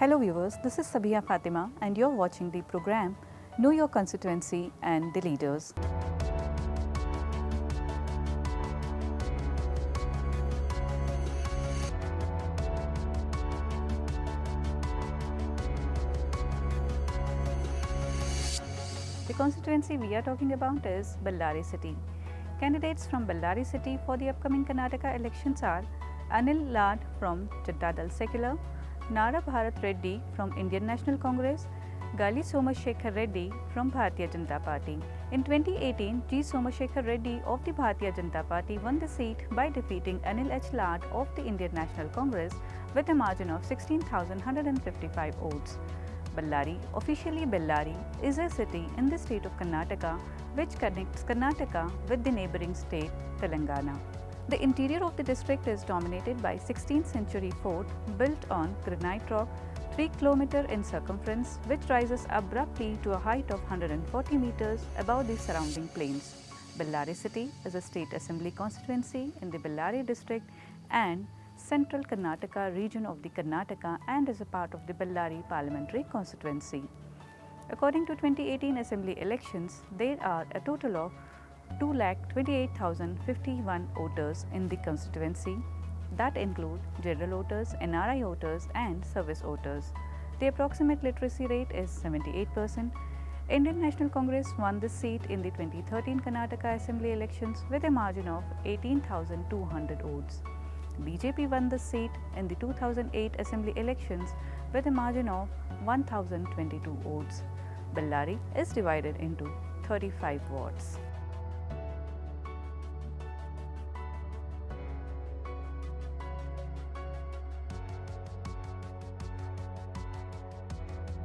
Hello viewers, this is Sabiha Fatima and you're watching the program Know Your Constituency and the Leaders. The constituency we are talking about is Bellary city. Candidates from Bellary city for the upcoming Karnataka elections are Anil from Janata Secular, Nara Bharath Reddy from Indian National Congress, Gali Reddy from Bharatiya Janata Party. In 2018, G. Somashekara Reddy of the Bharatiya Janata Party won the seat by defeating Anil of the Indian National Congress with a margin of 16,155 votes. Bellary, officially Bellary, is a city in the state of Karnataka which connects Karnataka with the neighbouring state Telangana. The interior of the district is dominated by 16th century fort built on granite rock 3 km in circumference, which rises abruptly to a height of 140 meters above the surrounding plains. Bellary city is a state assembly constituency in the Bellary district and Central Karnataka region of the Karnataka and is a part of the Bellary parliamentary constituency. According to 2018 assembly elections, there are a total of 2,28,051 voters in the constituency that include general voters, NRI voters and service voters. The approximate literacy rate is 78%. Indian National Congress won this seat in the 2013 Karnataka Assembly elections with a margin of 18,200 votes. BJP won the seat in the 2008 Assembly elections with a margin of 1,022 votes. Bellary is divided into 35 wards.